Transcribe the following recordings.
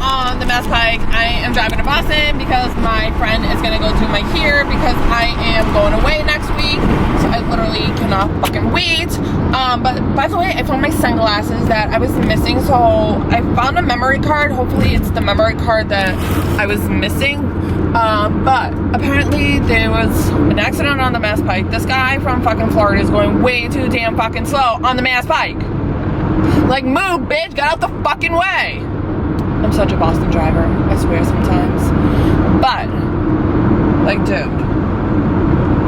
on the Mass Pike. I am driving to Boston because my friend is going to go do my hair because I am going away next week. So I literally cannot fucking wait. But by the way, I found my sunglasses that I was missing. So I found a memory card. Hopefully it's the memory card that I was missing. But apparently there was an accident on the Mass Pike. This guy from fucking Florida is going way too damn fucking slow on the Mass Pike. Like, move, bitch, get out the fucking way. I'm such a Boston driver, I swear sometimes. But, like, dude,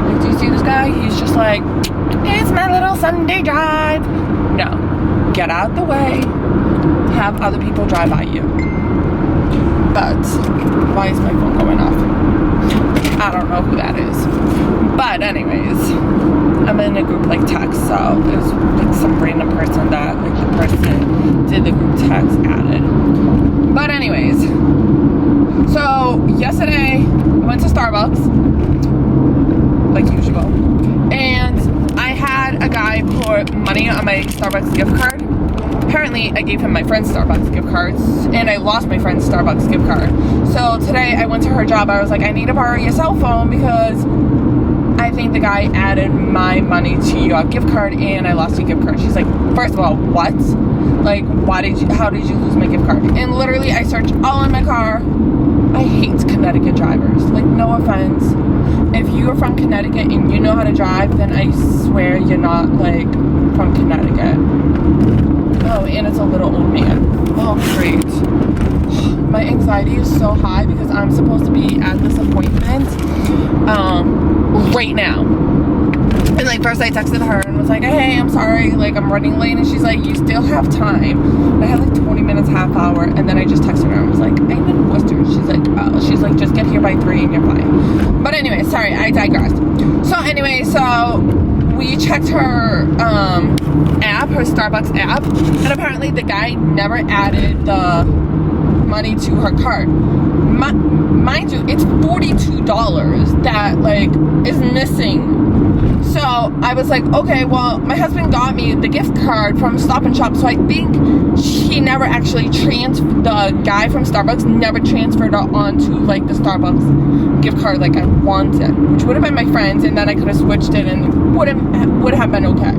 like, do you see this guy? He's just like, it's my little Sunday drive. No, get out the way, have other people drive by you. But, why is my phone going off? I don't know who that is. But anyways, I'm in a group like text, so there's like some random person that like the person did the group text added. But anyways, so yesterday I went to Starbucks, like usual, and I had a guy put money on my Starbucks gift card. Apparently, I gave him my friend's Starbucks gift cards, and I lost my friend's Starbucks gift card. So today, I went to her job. I was like, I need to borrow your cell phone because I think the guy added my money to your gift card, and I lost your gift card. She's like, first of all, what? Like, how did you lose my gift card? And literally, I searched all in my car. I hate Connecticut drivers. Like, no offense. If you are from Connecticut and you know how to drive, then I swear you're not, like, from Connecticut. Oh, and it's a little old man. Oh, great. My anxiety is so high because I'm supposed to be at this appointment right now. And like first I texted her and was like, hey, I'm sorry, like I'm running late. And she's like, you still have time. I had like 20 minutes, half hour. And then I just texted her and was like, I'm in Worcester. She's like, oh, she's like, just get here by 3 and you're fine. But anyway, sorry, I digressed. So anyway, so we checked her app, her Starbucks app, and apparently the guy never added the money to her card. Mind you, it's $42 that like is missing. So I was like, okay, well, my husband got me the gift card from Stop and Shop, so I think he never actually transferred, the guy from Starbucks never transferred it onto like the Starbucks gift card like I wanted, which would have been my friend's, and then I could have switched it and would have been okay.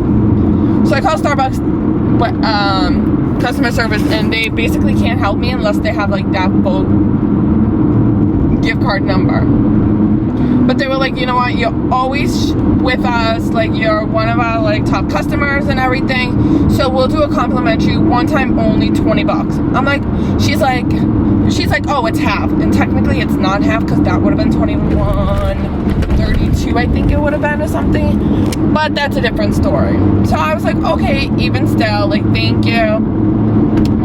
So I called Starbucks customer service, and they basically can't help me unless they have like that full gift card number. But they were like, you know what, you're always with us, like you're one of our like top customers and everything, so we'll do a complimentary one time only $20. I'm like, she's like, oh, it's half. And technically it's not half because that would have been $21.32, I think it would have been, or something. But that's a different story. So I was like, okay, even still, like, thank you.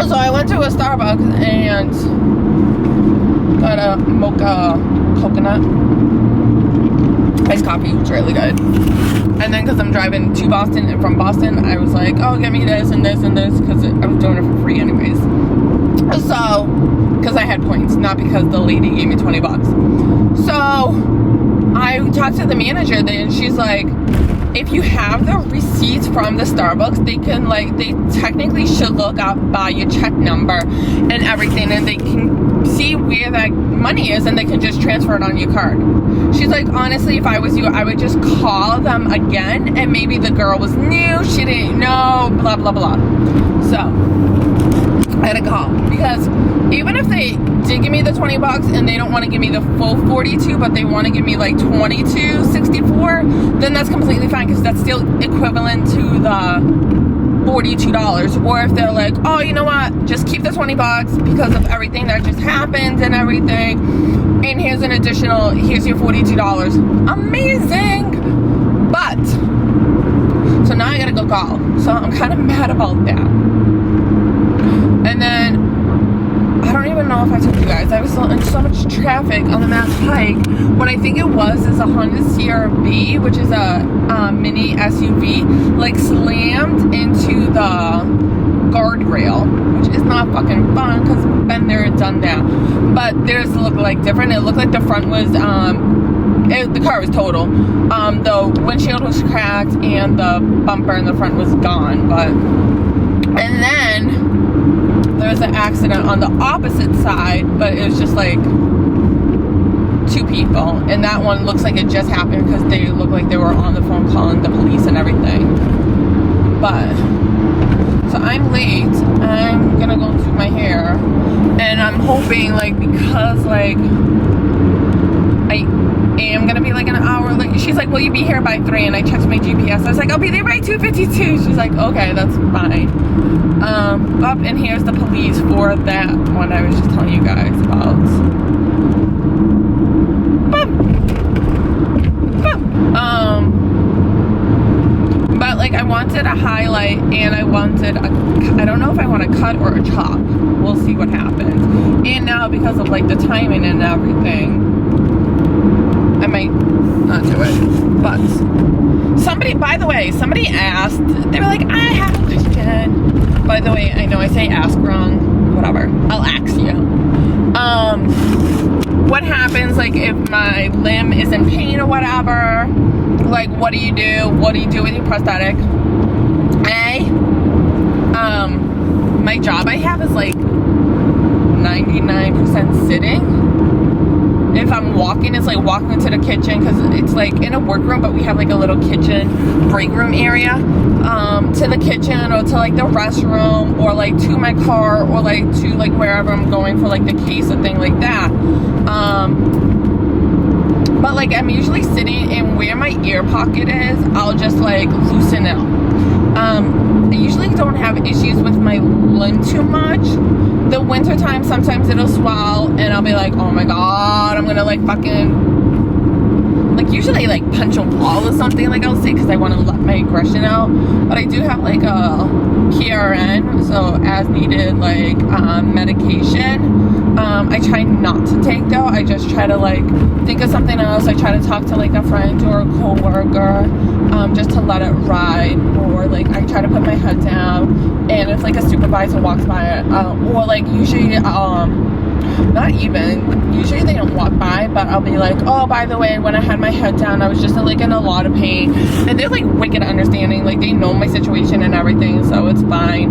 So I went to a Starbucks and got a mocha coconut iced coffee. It's really good. And then because I'm driving to Boston and from Boston, I was like, oh, get me this and this and this, because I was doing it for free anyways. So, because I had points, not because the lady gave me $20. So I talked to the manager there, and she's like, if you have the receipts from the Starbucks, they can like, they technically should look up by your check number and everything, and they can see where that money is, and they can just transfer it on your card. She's like, honestly, if I was you, I would just call them again, and maybe the girl was new, she didn't know, blah blah blah. So I had to call, because even if they did give me the $20 and they don't want to give me the full 42, but they want to give me like 22.64, then that's completely fine, because that's still equivalent to the $42. Or if they're like, oh, you know what, just keep the $20 because of everything that just happened and everything, and here's an additional, here's your $42. Amazing. But so now I gotta go call. So I'm kind of mad about that. And then I don't even know if I told you guys, I was in so much traffic on the Mass Pike. What I think it was is a Honda CR-V, which is a mini SUV, like slammed into the guardrail, which is not fucking fun, because been there, done that. But theirs looked like different. It looked like the front was, the car was total. The windshield was cracked and the bumper in the front was gone. But, and then there was an accident on the opposite side, but it was just like 2 people, and that one looks like it just happened because they look like they were on the phone calling the police and everything. But so I'm late. I'm gonna go do my hair, and I'm hoping, like, because like I am gonna be like an hour late. She's like, will you be here by 3? And I checked my GPS. I was like, I'll be there by 2:52. She's like, okay, that's fine. Up, and here's the police for that one I was just telling you guys about. But like I wanted a highlight, and I wanted I don't know if I want to cut or a chop. We'll see what happens. And now because of like the timing and everything, I might not do it. But somebody, by the way, somebody asked, they were like, I have a question. By the way, I know I say ask wrong, whatever, I'll ask you. What happens like if my limb is in pain or whatever? Like, what do you do? What do you do with your prosthetic? My job I have is like 99% sitting. If I'm walking, it's like walking into the kitchen, because it's like in a workroom, but we have like a little kitchen break room area, to the kitchen or to like the restroom, or like to my car, or like to like wherever I'm going for like the case or thing like that. But like I'm usually sitting, and where my ear pocket is, I'll just like loosen it. I usually don't have issues with my limb too much. The winter time, sometimes it'll swell, and I'll be like, oh my god, I'm gonna like fucking, like usually like punch a wall or something, like I'll say, because I want to let my aggression out. But I do have like a PRN, so as needed like medication. I try not to take though. I just try to like think of something else. I try to talk to like a friend or a co-worker, just to let it ride. Or like I try to put my head down, and if like a supervisor walks by, or like usually not even, usually they don't walk by, but I'll be like, oh, by the way, when I had my head down, I was just like in a lot of pain. And they're like wicked understanding, like they know my situation and everything, so it's fine.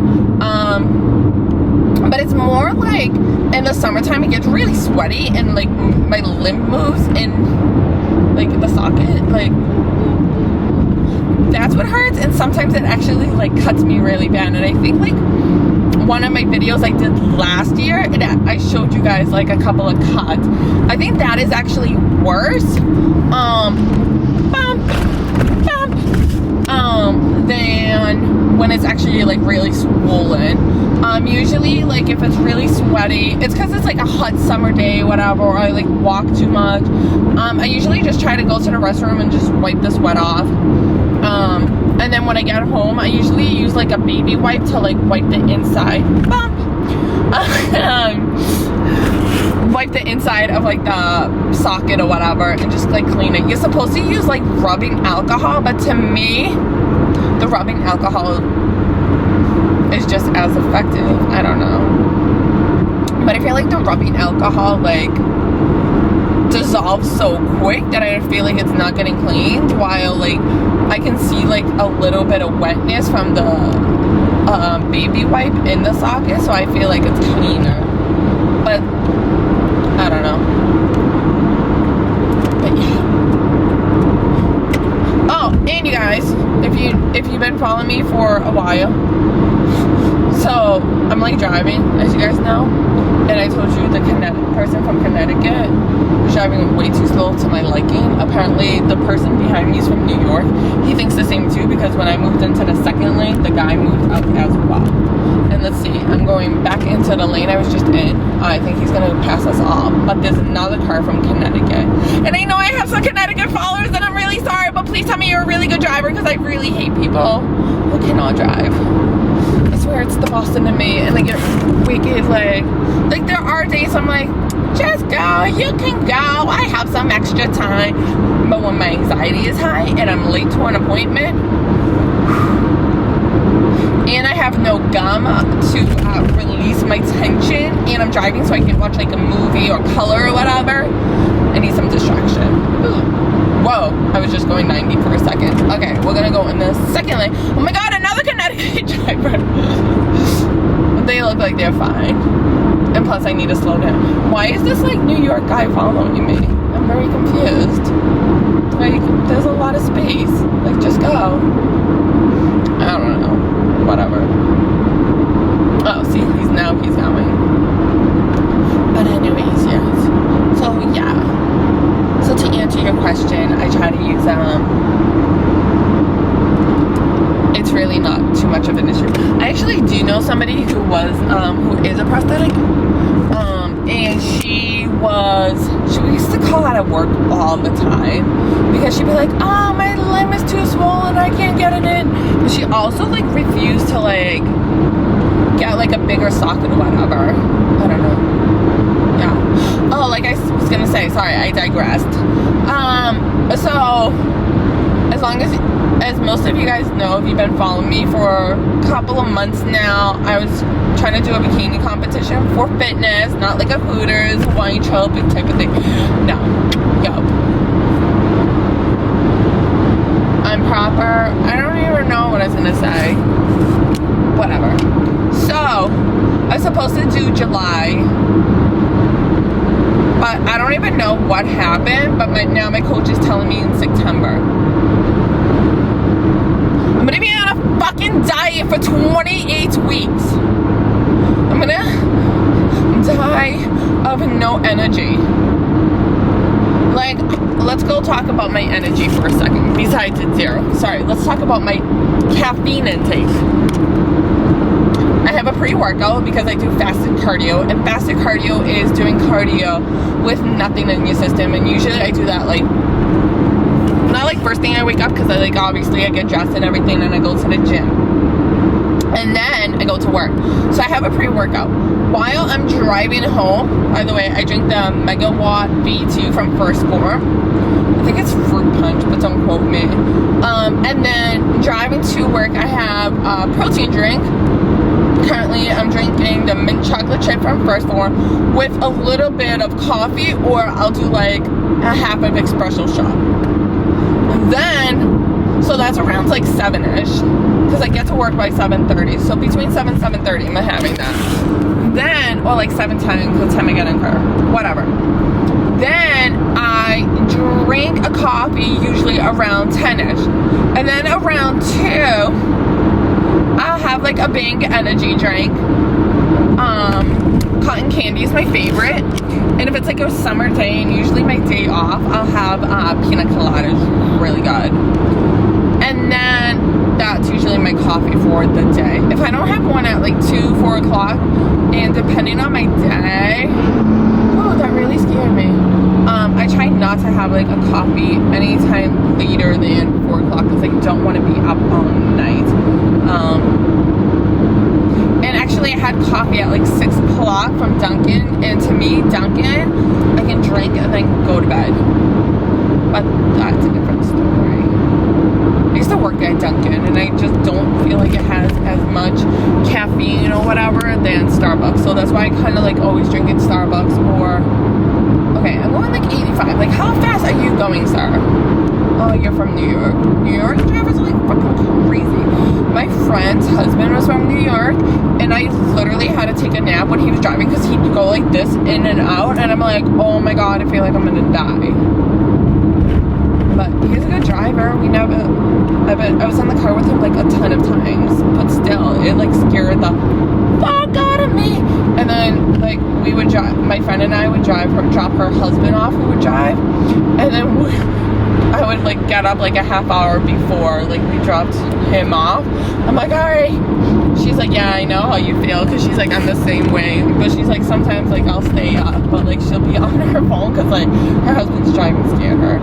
But it's more like in the summertime it gets really sweaty, and like my limb moves in like the socket, like that's what hurts. And sometimes it actually like cuts me really bad. And I think like one of my videos I did last year, I showed you guys like a couple of cuts. I think that is actually worse than when it's actually like really swollen. Usually like if it's really sweaty, it's because it's like a hot summer day, whatever, or I like walk too much. I usually just try to go to the restroom and just wipe the sweat off. And then when I get home, I usually use like a baby wipe to like wipe the inside. Wipe the inside of like the socket or whatever, and just like clean it. You're supposed to use like rubbing alcohol, but to me, the rubbing alcohol is just as effective. I don't know. But I feel like the rubbing alcohol like dissolves so quick that I feel like it's not getting cleaned, while like I can see like a little bit of wetness from the baby wipe in the socket, so I feel like it's cleaner. But I don't know. But yeah. Oh, and you guys, if you've been following me for a while, so I'm like driving, as you guys know, and I told you the person from Connecticut was driving way too slow to my liking. Apparently the person behind me is from New York. He thinks the same too, because when I moved into the second lane, the guy moved up as well. And let's see, I'm going back into the lane I was just in. I think he's gonna pass us all, but there's another car from Connecticut. And I know I have some Connecticut followers, and I'm really sorry, but please tell me you're a really good driver, because I really hate people who cannot drive. I swear it's the Boston in me, and I get wicked like there are days I'm like, just go, you can go, I have some extra time. But when my anxiety is high and I'm late to an appointment, and I have no gum to release my tension, and I'm driving so I can watch like a movie or color or whatever, I need some distraction. Ooh. Whoa, I was just going 90 for a second. Okay, we're gonna go in the second lane. Oh my god, another Connecticut driver. They look like they're fine. And plus, I need to slow down. Why is this, like, New York guy following me? I'm very confused. Like, there's a lot of space. Like, just go. I don't know. Whatever. Oh, see, he's going. But anyways, yes. So, yeah. So, to answer your question, I try to use, it's really not too much of an issue. I actually do know somebody who is a prosthetic. And she used to call out of work all the time because she'd be like, oh, my limb is too swollen, I can't get it in. But she also, like, refused to, like, get, like, a bigger socket or whatever. I don't know. Yeah. Oh, like I was gonna say, sorry, I digressed. So, as long as most of you guys know, if you've been following me for a couple of months now, I was trying to do a bikini competition for fitness, not like a Hooters, Hawaiian Trope type of thing. No. Yup. I'm proper. I don't even know what I was gonna say. Whatever. So, I was supposed to do July, but I don't even know what happened, but now my coach is telling me in September. I'm gonna be on a fucking diet for 28 weeks. I'm gonna die of no energy. Like, let's go talk about my energy for a second. Besides it's zero. Sorry, let's talk about my caffeine intake. I have a pre-workout because I do fasted cardio, and fasted cardio is doing cardio with nothing in your system, and usually I do that, like, not like first thing I wake up, because I, like, obviously I get dressed and everything and I go to the gym, and then I go to work. So I have a pre-workout. While I'm driving home, by the way, I drink the Megawatt V2 from Phorm. I think it's fruit punch, but don't quote me. And then driving to work, I have a protein drink. Currently, I'm drinking the mint chocolate chip from Phorm with a little bit of coffee, or I'll do like a half of espresso shot. Then, so that's around like 7-ish, because I get to work by 7:30. So between 7 and 7:30, I'm having that. Then, or like 7:10, because the time I get in car, whatever. Then I drink a coffee usually around 10-ish, and then around 2. I'll have like a Bang energy drink. Cotton candy is my favorite. And if it's like a summer day and usually my day off, I'll have pina coladas. Really good. And then that's usually my coffee for the day. If I don't have one at like 2, 4 o'clock, and depending on my day, oh, that really scared me. I try not to have like a coffee anytime later than 4 o'clock because I don't want to be up all night. And actually I had coffee at like 6 o'clock from Dunkin', and to me, Dunkin', I can drink and then go to bed. But that's a different story. I used to work at Dunkin', and I just don't feel like it has as much caffeine or whatever than Starbucks. So that's why I kind of like always drink at Starbucks or... Okay, I'm going like 85. Like, how fast are you going, sir? Oh, you're from New York. New York drivers are like fucking crazy. My friend's husband was from New York, and I literally had to take a nap when he was driving because he'd go like this in and out, and I'm like, oh my god, I feel like I'm gonna die. But he's a good driver. I was in the car with him like a ton of times, but still, it like scared the fuck out of me. And then like we would drive, my friend and I would drop her husband off, who would drive, and then I would like get up like a half hour before like we dropped him off. I'm like, alright. She's like, yeah, I know how you feel, because she's like, I'm the same way. But she's like, sometimes like I'll stay up, but like she'll be on her phone because like her husband's driving scared her.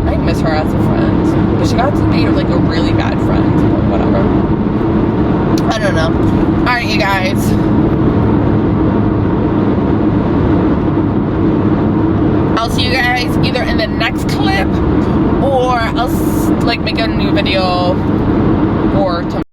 I miss her as a friend, but she got to be like a really bad friend, but whatever. I don't know. Alright, you guys. I'll see you guys either in the next clip, or I'll like make a new video or tomorrow.